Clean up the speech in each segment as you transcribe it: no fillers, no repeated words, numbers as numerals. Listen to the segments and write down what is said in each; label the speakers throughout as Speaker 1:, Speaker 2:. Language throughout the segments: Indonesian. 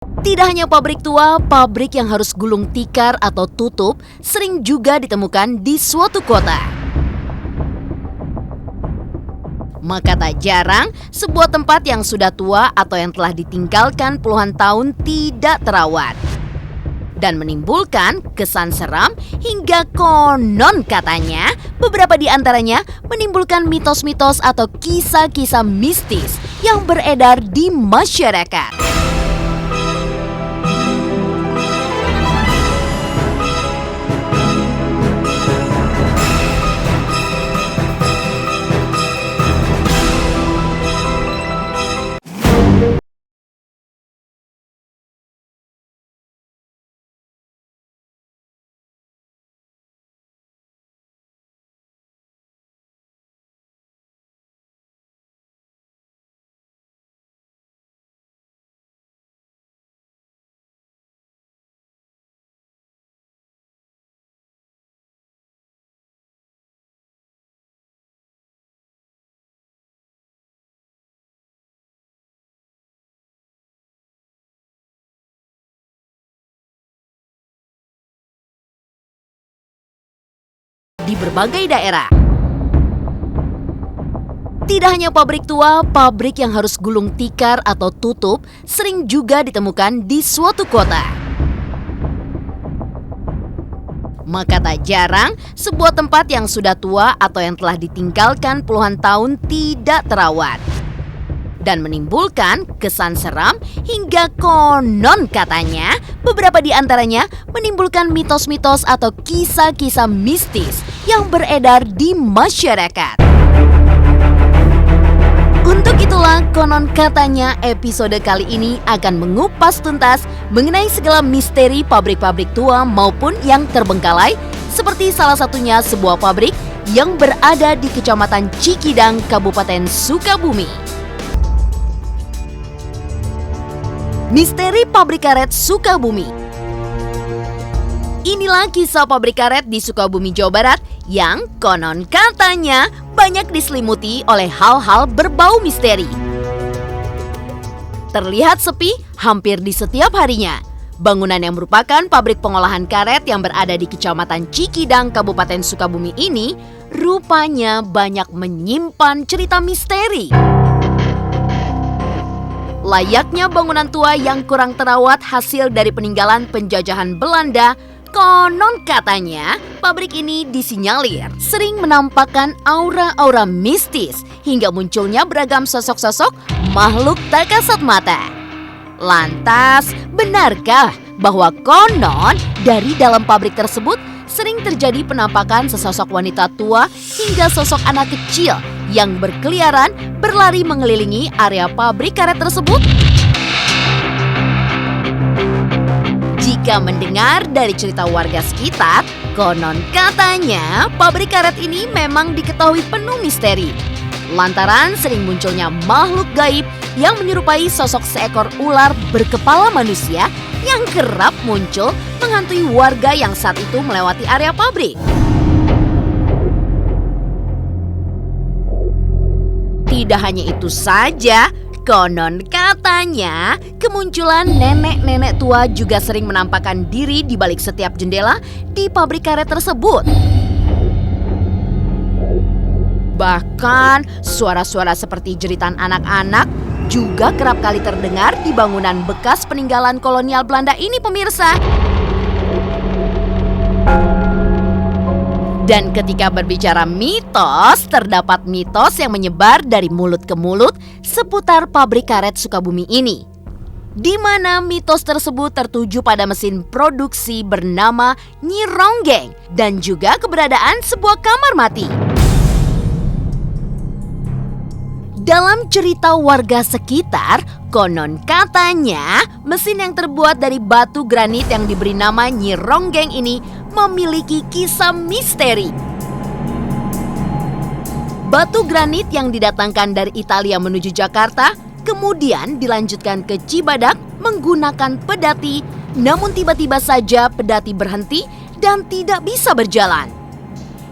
Speaker 1: Tidak hanya pabrik tua, pabrik yang harus gulung tikar atau tutup sering juga ditemukan di suatu kota. Maka tak jarang, sebuah tempat yang sudah tua atau yang telah ditinggalkan puluhan tahun tidak terawat. Dan menimbulkan kesan seram hingga konon katanya beberapa di antaranya menimbulkan mitos-mitos atau kisah-kisah mistis yang beredar di masyarakat. Di berbagai daerah. Tidak hanya pabrik tua, pabrik yang harus gulung tikar atau tutup sering juga ditemukan di suatu kota. Maka tak jarang, sebuah tempat yang sudah tua atau yang telah ditinggalkan puluhan tahun tidak terawat. Dan menimbulkan kesan seram hingga konon katanya beberapa di antaranya menimbulkan mitos-mitos atau kisah-kisah mistis yang beredar di masyarakat. Untuk itulah konon katanya episode kali ini akan mengupas tuntas mengenai segala misteri pabrik-pabrik tua maupun yang terbengkalai, seperti salah satunya sebuah pabrik yang berada di Kecamatan Cikidang, Kabupaten Sukabumi. Misteri pabrik karet Sukabumi. Inilah kisah pabrik karet di Sukabumi, Jawa Barat yang konon katanya banyak diselimuti oleh hal-hal berbau misteri. Terlihat sepi hampir di setiap harinya. Bangunan yang merupakan pabrik pengolahan karet yang berada di Kecamatan Cikidang, Kabupaten Sukabumi ini rupanya banyak menyimpan cerita misteri. Layaknya bangunan tua yang kurang terawat hasil dari peninggalan penjajahan Belanda, konon katanya pabrik ini disinyalir sering menampakkan aura-aura mistis hingga munculnya beragam sosok-sosok makhluk tak kasat mata. Lantas, benarkah bahwa konon dari dalam pabrik tersebut sering terjadi penampakan sesosok wanita tua hingga sosok anak kecil yang berkeliaran berlari mengelilingi area pabrik karet tersebut? Jika mendengar dari cerita warga sekitar, konon katanya pabrik karet ini memang diketahui penuh misteri. Lantaran sering munculnya makhluk gaib yang menyerupai sosok seekor ular berkepala manusia yang kerap muncul menghantui warga yang saat itu melewati area pabrik. Tidak hanya itu saja, konon katanya kemunculan nenek-nenek tua juga sering menampakkan diri di balik setiap jendela di pabrik karet tersebut. Bahkan suara-suara seperti jeritan anak-anak juga kerap kali terdengar di bangunan bekas peninggalan kolonial Belanda ini, pemirsa. Dan ketika berbicara mitos, terdapat mitos yang menyebar dari mulut ke mulut seputar pabrik karet Sukabumi ini, di mana mitos tersebut tertuju pada mesin produksi bernama Nyi Ronggeng dan juga keberadaan sebuah kamar mati. Dalam cerita warga sekitar, konon katanya mesin yang terbuat dari batu granit yang diberi nama Nyi Ronggeng ini memiliki kisah misteri. Batu granit yang didatangkan dari Italia menuju Jakarta kemudian dilanjutkan ke Cibadak menggunakan pedati, namun tiba-tiba saja pedati berhenti dan tidak bisa berjalan.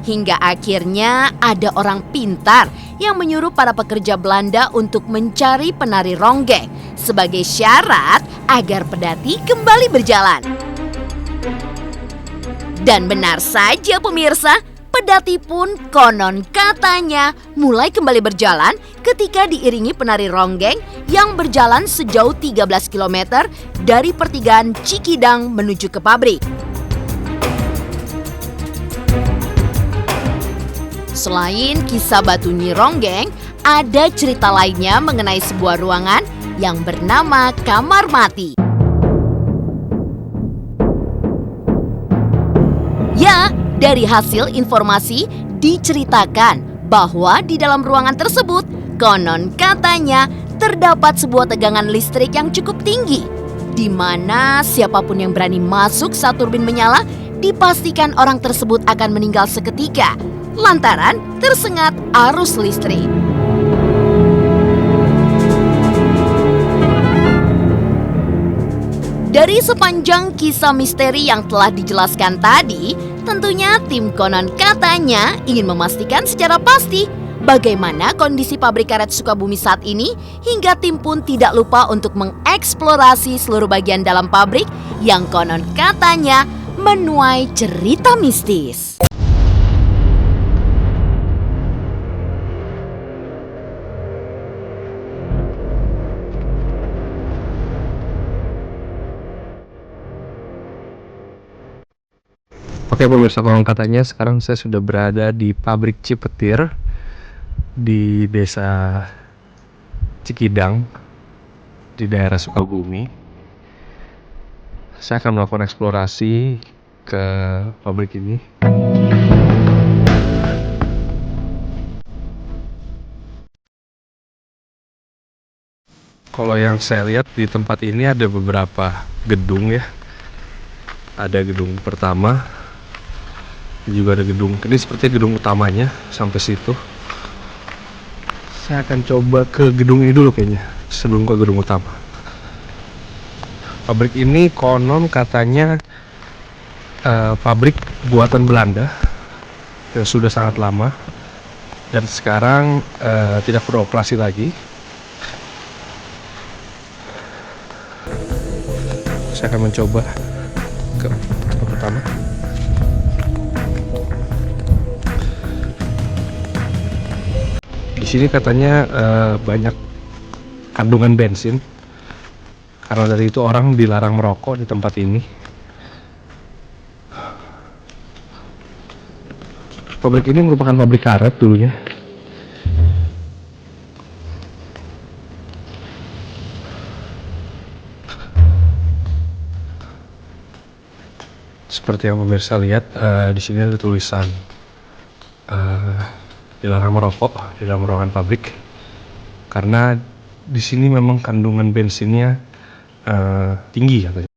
Speaker 1: Hingga akhirnya ada orang pintar yang menyuruh para pekerja Belanda untuk mencari penari ronggeng sebagai syarat agar pedati kembali berjalan. Dan benar saja pemirsa, pedati pun konon katanya mulai kembali berjalan ketika diiringi penari ronggeng yang berjalan sejauh 13 km dari pertigaan Cikidang menuju ke pabrik. Selain kisah batu Nyi Ronggeng, ada cerita lainnya mengenai sebuah ruangan yang bernama kamar mati. Ya, dari hasil informasi diceritakan bahwa di dalam ruangan tersebut konon katanya terdapat sebuah tegangan listrik yang cukup tinggi, di mana siapapun yang berani masuk saat turbin menyala dipastikan orang tersebut akan meninggal seketika lantaran tersengat arus listrik. Dari sepanjang kisah misteri yang telah dijelaskan tadi, tentunya tim konon katanya ingin memastikan secara pasti bagaimana kondisi pabrik karet Sukabumi saat ini, hingga tim pun tidak lupa untuk mengeksplorasi seluruh bagian dalam pabrik yang konon katanya menuai cerita mistis.
Speaker 2: Oke pemirsa, konon katanya sekarang saya sudah berada di pabrik Cipetir di desa Cikidang di daerah Sukabumi. Saya akan melakukan eksplorasi ke pabrik ini. Kalau yang saya lihat di tempat ini ada beberapa gedung ya. Ada gedung pertama, juga ada gedung, ini seperti gedung utamanya sampai situ. Saya akan coba ke gedung ini dulu kayaknya sebelum ke gedung utama. Pabrik ini konon katanya pabrik buatan Belanda yang sudah sangat lama dan sekarang tidak beroperasi lagi. Saya akan mencoba ke tempat pertama. Di sini katanya banyak kandungan bensin, karena dari itu orang dilarang merokok di tempat ini. Pabrik ini merupakan pabrik karet dulunya. Seperti yang pemirsa lihat, di sini ada tulisan dilarang merokok di dalam ruangan pabrik, karena di sini memang kandungan bensinnya tinggi katanya.